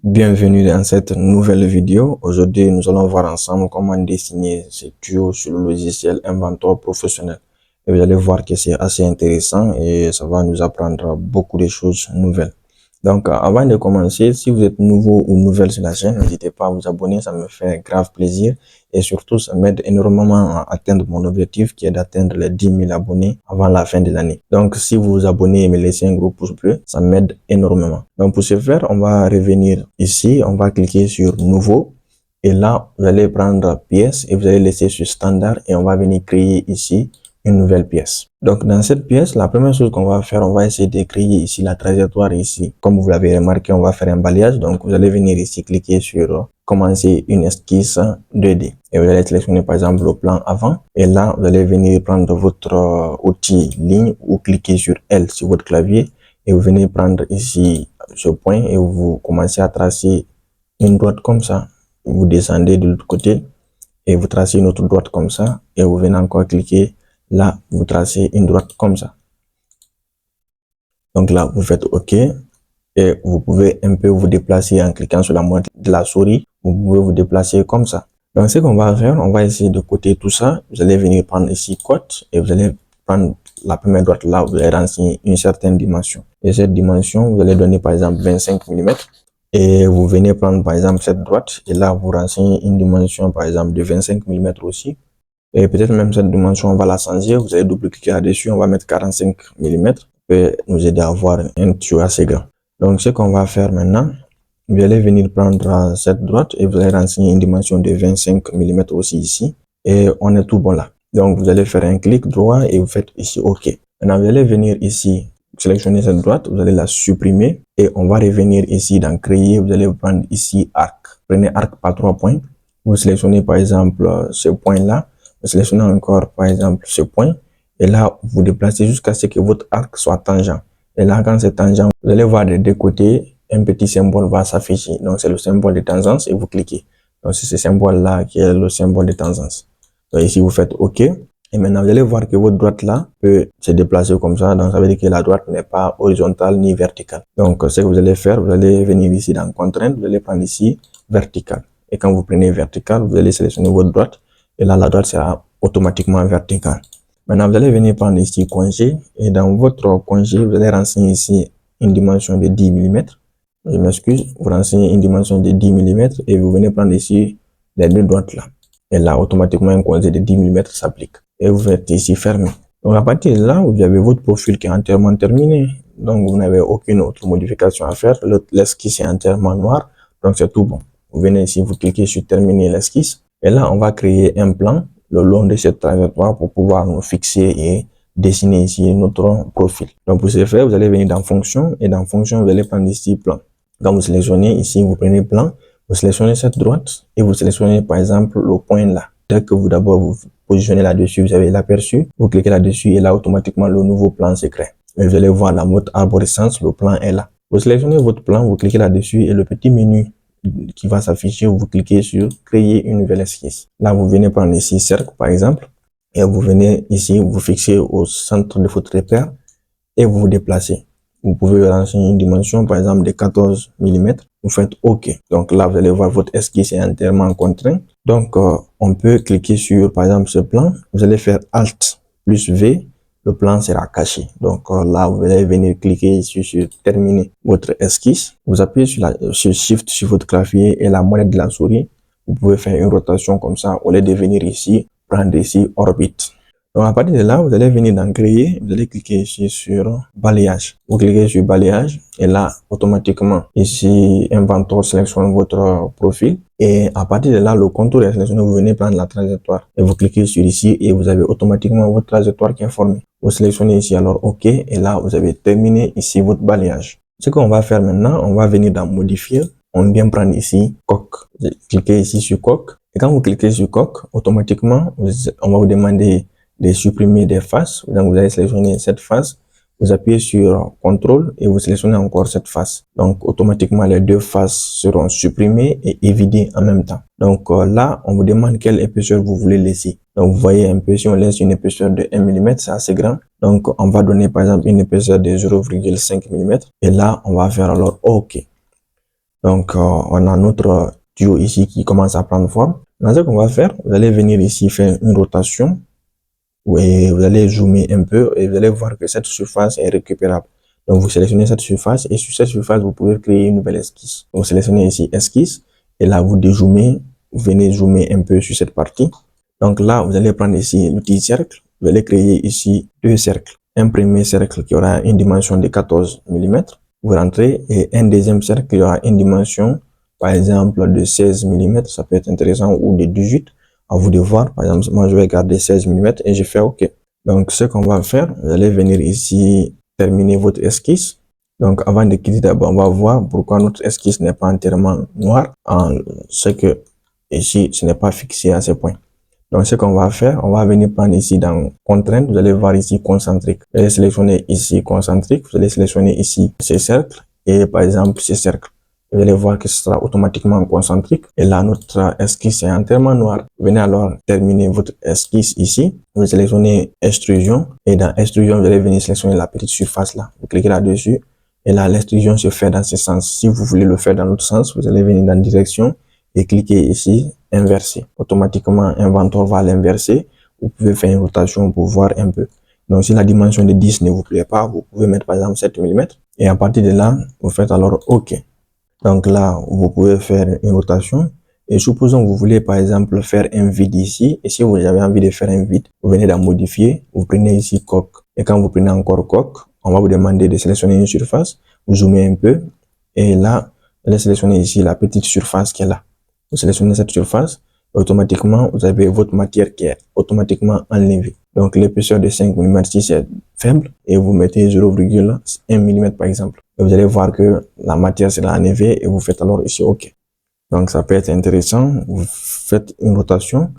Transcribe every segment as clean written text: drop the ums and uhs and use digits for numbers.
Bienvenue dans cette nouvelle vidéo. Aujourd'hui, nous allons voir ensemble comment dessiner ce tuyau sur le logiciel Inventor professionnel. Et vous allez voir que c'est assez intéressant et ça va nous apprendre beaucoup de choses nouvelles. Donc, avant de commencer, si vous êtes nouveau ou nouvelle sur la chaîne, n'hésitez pas à vous abonner, ça me fait grave plaisir. Et surtout, ça m'aide énormément à atteindre mon objectif qui est d'atteindre les 10 000 abonnés avant la fin de l'année. Donc, si vous vous abonnez et me laissez un gros pouce bleu, ça m'aide énormément. Donc, pour ce faire, on va revenir ici, on va cliquer sur Nouveau. Et là, vous allez prendre Pièce et vous allez laisser sur Standard et on va venir créer ici une nouvelle pièce. Donc, dans cette pièce, la première chose qu'on va faire, on va essayer de créer ici la trajectoire ici. Comme vous l'avez remarqué, on va faire un balayage. Donc, vous allez venir ici, cliquer sur commencer une esquisse 2D. Et vous allez sélectionner par exemple le plan avant. Et là, vous allez venir prendre votre outil ligne ou cliquer sur L sur votre clavier. Et vous venez prendre ici ce point et vous commencez à tracer une droite comme ça. Vous descendez de l'autre côté et vous tracez une autre droite comme ça. Et vous venez encore cliquer. Là, vous tracez une droite comme ça. Donc là, vous faites OK. Et vous pouvez un peu vous déplacer en cliquant sur la moitié de la souris. Vous pouvez vous déplacer comme ça. Donc, ce qu'on va faire, on va essayer de coter tout ça. Vous allez venir prendre ici cote et vous allez prendre la première droite là. Vous allez renseigner une certaine dimension. Et cette dimension, vous allez donner par exemple 25 mm. Et vous venez prendre par exemple cette droite. Et là, vous renseignez une dimension par exemple de 25 mm aussi. Et peut-être même cette dimension, on va la changer. Vous allez double-cliquer là-dessus. On va mettre 45 mm. Ça peut nous aider à avoir un tuyau assez grand. Donc, ce qu'on va faire maintenant, vous allez venir prendre cette droite et vous allez renseigner une dimension de 25 mm aussi ici. Et on est tout bon là. Donc, vous allez faire un clic droit et vous faites ici OK. Maintenant, vous allez venir ici, sélectionner cette droite, vous allez la supprimer et on va revenir ici dans Créer. Vous allez prendre ici Arc. Prenez Arc par 3 points. Vous sélectionnez par exemple ce point-là. Vous sélectionnez encore par exemple ce point. Et là, vous déplacez jusqu'à ce que votre arc soit tangent. Et là, quand c'est tangent, vous allez voir des deux côtés, un petit symbole va s'afficher. Donc, c'est le symbole de tangence et vous cliquez. Donc, c'est ce symbole-là qui est le symbole de tangence. Donc, ici, vous faites OK. Et maintenant, vous allez voir que votre droite-là peut se déplacer comme ça. Donc, ça veut dire que la droite n'est pas horizontale ni verticale. Donc, ce que vous allez faire, vous allez venir ici dans Contrainte, vous allez prendre ici vertical. Et quand vous prenez vertical, vous allez sélectionner votre droite. Et là, la droite sera automatiquement verticale. Maintenant, vous allez venir prendre ici congé et dans votre congé, vous allez renseigner ici une dimension de 10 mm. Je m'excuse, vous renseignez une dimension de 10 mm et vous venez prendre ici les deux droites là. Et là, automatiquement, un congé de 10 mm s'applique. Et vous faites ici fermé. Donc, à partir de là, vous avez votre profil qui est entièrement terminé. Donc, vous n'avez aucune autre modification à faire. L'esquisse est entièrement noir. Donc, c'est tout bon. Vous venez ici, vous cliquez sur terminer l'esquisse. Et là, on va créer un plan le long de cette trajectoire pour pouvoir nous fixer et dessiner ici notre profil. Donc, pour ce faire, vous allez venir dans fonction et dans fonction, vous allez prendre ici plan. Quand vous sélectionnez ici, vous prenez plan, vous sélectionnez cette droite et vous sélectionnez par exemple le point là. Dès que vous d'abord vous positionnez là-dessus, vous avez l'aperçu, vous cliquez là-dessus et là automatiquement le nouveau plan se crée. Et vous allez voir la mode arborescence, le plan est là. Vous sélectionnez votre plan, vous cliquez là-dessus et le petit menu qui va s'afficher, vous cliquez sur créer une nouvelle esquisse. Là, vous venez prendre ici cercle, par exemple, et vous venez ici, vous fixez au centre de votre repère et vous vous déplacez. Vous pouvez renseigner une dimension, par exemple, de 14 mm. Vous faites OK. Donc là, vous allez voir votre esquisse est entièrement contraint. Donc, on peut cliquer sur, par exemple, ce plan. Vous allez faire Alt plus V. Le plan sera caché. Donc là, vous allez venir cliquer sur terminer votre esquisse. Vous appuyez sur Shift sur votre clavier et la molette de la souris. Vous pouvez faire une rotation comme ça au lieu de venir ici, prendre ici orbite. Donc à partir de là, vous allez venir dans Créer. Vous allez cliquer ici sur Balayage. Vous cliquez sur Balayage et là, automatiquement, ici, Inventor sélectionne votre profil. Et à partir de là, le contour est sélectionné. Vous venez prendre la trajectoire et vous cliquez sur ici et vous avez automatiquement votre trajectoire qui est formée. Vous sélectionnez ici alors OK et là, vous avez terminé ici votre balayage. Ce qu'on va faire maintenant, on va venir dans Modifier. On vient prendre ici Coque. Cliquez ici sur Coque. Et quand vous cliquez sur Coque, automatiquement, on va vous demander de supprimer des faces. Donc, vous allez sélectionner cette face. Vous appuyez sur CTRL et vous sélectionnez encore cette face. Donc, automatiquement, les deux faces seront supprimées et évidées en même temps. Donc, là, on vous demande quelle épaisseur vous voulez laisser. Donc, vous voyez un peu, si on laisse une épaisseur de 1 mm, c'est assez grand. Donc, on va donner, par exemple, une épaisseur de 0,5 mm. Et là, on va faire alors OK. Donc, on a notre tuyau ici qui commence à prendre forme. Dans ce qu'on va faire, vous allez venir ici faire une rotation et vous allez zoomer un peu et vous allez voir que cette surface est récupérable. Donc, vous sélectionnez cette surface et sur cette surface, vous pouvez créer une nouvelle esquisse. Vous sélectionnez ici esquisse et là, vous dézoomez, vous venez zoomer un peu sur cette partie. Donc là, vous allez prendre ici l'outil cercle. Vous allez créer ici deux cercles. Un premier cercle qui aura une dimension de 14 mm. Vous rentrez et un deuxième cercle qui aura une dimension, par exemple, de 16 mm. Ça peut être intéressant ou de 18. À vous de voir. Par exemple, moi, je vais garder 16 mm et je fais OK. Donc, ce qu'on va faire, vous allez venir ici terminer votre esquisse. Donc, avant de quitter d'abord, on va voir pourquoi notre esquisse n'est pas entièrement noire. C'est que ici, ce n'est pas fixé à ce point. Donc, ce qu'on va faire, on va venir prendre ici dans contrainte, vous allez voir ici concentrique. Vous allez sélectionner ici concentrique, vous allez sélectionner ici ces cercles et par exemple ces cercles. Vous allez voir que ce sera automatiquement concentrique. Et là, notre esquisse est entièrement noire. Vous venez alors terminer votre esquisse ici. Vous sélectionnez extrusion et dans extrusion, vous allez venir sélectionner la petite surface là. Vous cliquez là-dessus et là, l'extrusion se fait dans ce sens. Si vous voulez le faire dans l'autre sens, vous allez venir dans direction et cliquez ici inverser. Automatiquement, Inventor va l'inverser. Vous pouvez faire une rotation pour voir un peu. Donc, si la dimension de 10 ne vous plaît pas, vous pouvez mettre par exemple 7 mm. Et à partir de là, vous faites alors OK. Donc là, vous pouvez faire une rotation. Et supposons que vous voulez par exemple faire un vide ici. Et si vous avez envie de faire un vide, vous venez d'en modifier. Vous prenez ici coque. Et quand vous prenez encore coque, on va vous demander de sélectionner une surface. Vous zoomez un peu. Et là, vous allez sélectionner ici la petite surface qui est là. Vous sélectionnez cette surface, automatiquement, vous avez votre matière qui est automatiquement enlevée. Donc, l'épaisseur de 5 mm si c'est faible et vous mettez 0,1 mm par exemple. Et vous allez voir que la matière sera enlevée et vous faites alors ici OK. Donc, ça peut être intéressant. Vous faites une rotation.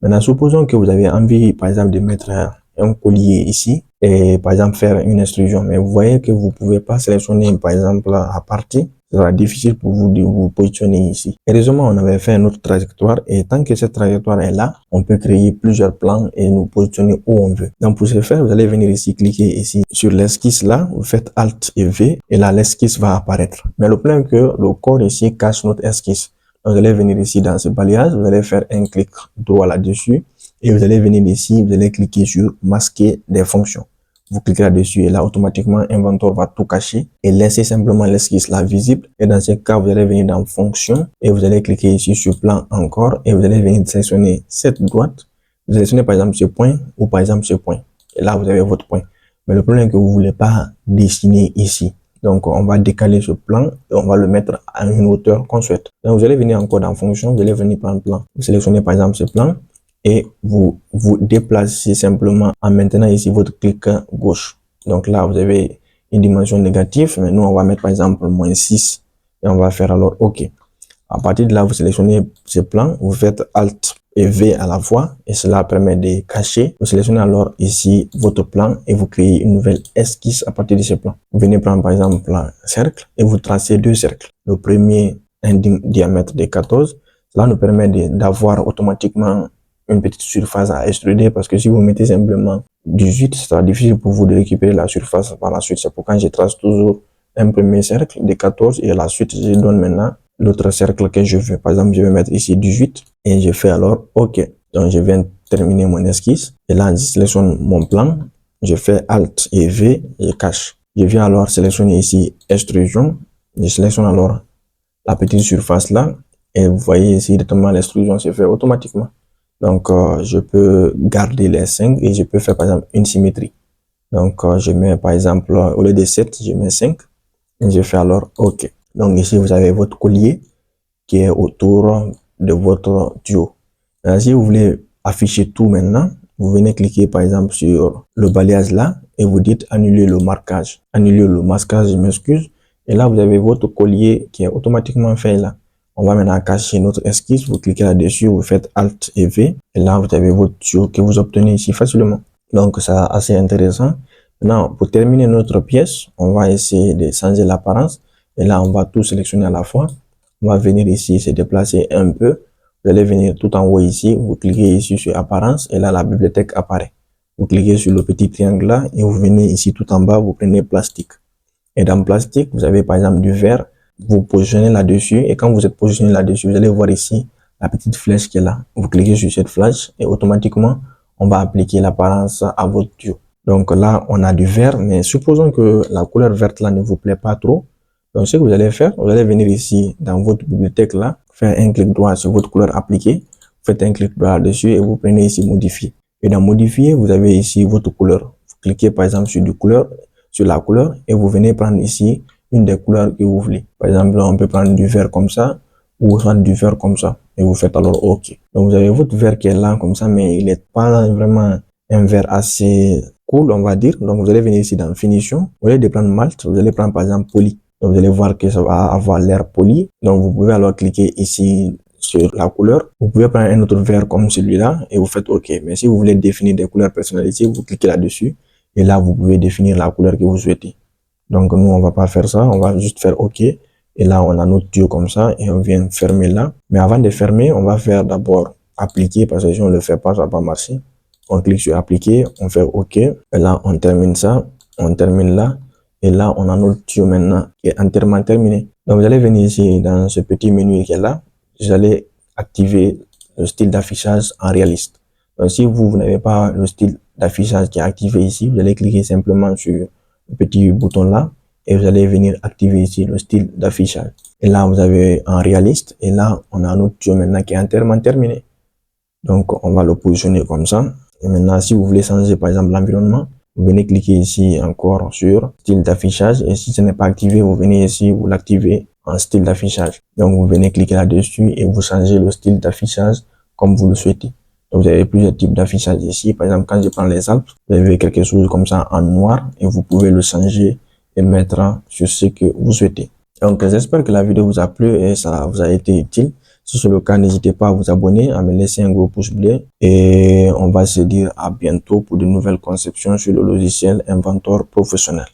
Maintenant, supposons que vous avez envie, par exemple, de mettre un collier ici et, par exemple, faire une extrusion. Mais vous voyez que vous pouvez pas sélectionner, par exemple, à partie. Ce sera difficile pour vous de vous positionner ici. Heureusement, on avait fait une autre trajectoire et tant que cette trajectoire est là, on peut créer plusieurs plans et nous positionner où on veut. Donc, pour ce faire, vous allez venir ici, cliquer ici sur l'esquisse là, vous faites Alt et V et là, l'esquisse va apparaître. Mais le problème est que le code ici cache notre esquisse. Donc, vous allez venir ici dans ce balayage, vous allez faire un clic droit là-dessus et vous allez venir ici, vous allez cliquer sur masquer des fonctions. Vous cliquez là-dessus et là, automatiquement, Inventor va tout cacher et laisser simplement l'esquisse là visible. Et dans ce cas, vous allez venir dans fonction et vous allez cliquer ici sur plan encore et vous allez venir sélectionner cette droite. Vous sélectionnez par exemple ce point ou par exemple ce point. Et là, vous avez votre point. Mais le problème est que vous voulez pas dessiner ici. Donc, on va décaler ce plan et on va le mettre à une hauteur qu'on souhaite. Donc, vous allez venir encore dans fonction, vous allez venir prendre plan. Vous sélectionnez par exemple ce plan et vous déplacez simplement en maintenant ici votre clic gauche. Donc là, vous avez une dimension négative, mais nous, on va mettre par exemple -6 et on va faire alors OK. À partir de là, vous sélectionnez ce plan, vous faites Alt et V à la fois et cela permet de cacher. Vous sélectionnez alors ici votre plan et vous créez une nouvelle esquisse à partir de ce plan. Vous venez prendre par exemple un cercle et vous tracez deux cercles. Le premier, un diamètre de 14. Cela nous permet d'avoir automatiquement une petite surface à extruder parce que si vous mettez simplement 18, ce sera difficile pour vous de récupérer la surface par la suite. C'est pourquoi je trace toujours un premier cercle de 14 et à la suite, je donne maintenant l'autre cercle que je veux. Par exemple, je vais mettre ici 18 et je fais alors OK. Donc, je viens terminer mon esquisse et là, je sélectionne mon plan. Je fais Alt et V, je cache. Je viens alors sélectionner ici extrusion. Je sélectionne alors la petite surface là et vous voyez ici directement l'extrusion se fait automatiquement. Donc, je peux garder les 5 et je peux faire par exemple une symétrie. Donc, je mets par exemple, au lieu de 7, je mets 5 et je fais alors OK. Donc, ici, vous avez votre collier qui est autour de votre tuyau. Alors, si vous voulez afficher tout maintenant, vous venez cliquer par exemple sur le balayage là et vous dites annuler le marquage. Annuler le masquage, je m'excuse. Et là, vous avez votre collier qui est automatiquement fait là. On va maintenant cacher notre esquisse. Vous cliquez là-dessus, vous faites Alt et V. Et là, vous avez votre tuyau que vous obtenez ici facilement. Donc, c'est assez intéressant. Maintenant, pour terminer notre pièce, on va essayer de changer l'apparence. Et là, on va tout sélectionner à la fois. On va venir ici, se déplacer un peu. Vous allez venir tout en haut ici. Vous cliquez ici sur apparence. Et là, la bibliothèque apparaît. Vous cliquez sur le petit triangle là. Et vous venez ici tout en bas, vous prenez plastique. Et dans plastique, vous avez par exemple du verre. vous positionnez là-dessus et quand vous êtes positionné là-dessus, vous allez voir ici la petite flèche qui est là. Vous cliquez sur cette flèche et automatiquement, on va appliquer l'apparence à votre tuyau. Donc là, on a du vert, mais supposons que la couleur verte là ne vous plaît pas trop. Donc ce que vous allez faire, vous allez venir ici dans votre bibliothèque là, faire un clic droit sur votre couleur appliquée, faites un clic droit dessus et vous prenez ici modifier. Et dans modifier, vous avez ici votre couleur. Vous cliquez par exemple sur la couleur et vous venez prendre ici une des couleurs que vous voulez. Par exemple, on peut prendre du vert comme ça ou soit du vert comme ça et vous faites alors OK. Donc vous avez votre vert qui est là comme ça, mais il n'est pas vraiment un vert assez cool, on va dire. Donc vous allez venir ici dans finition. Au lieu de prendre malt, vous allez prendre par exemple poli. Donc vous allez voir que ça va avoir l'air poli. Donc vous pouvez alors cliquer ici sur la couleur. Vous pouvez prendre un autre vert comme celui-là et vous faites OK. Mais si vous voulez définir des couleurs personnalisées, vous cliquez là-dessus et là vous pouvez définir la couleur que vous souhaitez. Donc nous on va pas faire ça, on va juste faire OK. Et là on a notre tuyau comme ça et on vient fermer là. Mais avant de fermer, on va faire d'abord appliquer parce que si on le fait pas, ça va pas marcher. On clique sur appliquer, on fait OK. Et là on termine ça, on termine là. Et là on a notre tuyau maintenant qui est entièrement terminé. Donc vous allez venir ici dans ce petit menu qui est là. Vous allez activer le style d'affichage en réaliste. Donc si vous n'avez pas le style d'affichage qui est activé ici, vous allez cliquer simplement sur le petit bouton là et vous allez venir activer ici le style d'affichage. Et là vous avez en réaliste et là on a notre tuyau maintenant qui est entièrement terminé. Donc on va le positionner comme ça. Et maintenant si vous voulez changer par exemple l'environnement, vous venez cliquer ici encore sur style d'affichage et si ce n'est pas activé, vous venez ici, vous l'activez en style d'affichage. Donc vous venez cliquer là-dessus et vous changez le style d'affichage comme vous le souhaitez. Donc vous avez plusieurs types d'affichage ici. Par exemple, quand je prends les Alpes, vous avez quelque chose comme ça en noir et vous pouvez le changer et mettre sur ce que vous souhaitez. Donc j'espère que la vidéo vous a plu et ça vous a été utile. Si c'est le cas, n'hésitez pas à vous abonner, à me laisser un gros pouce bleu et on va se dire à bientôt pour de nouvelles conceptions sur le logiciel Inventor Professionnel.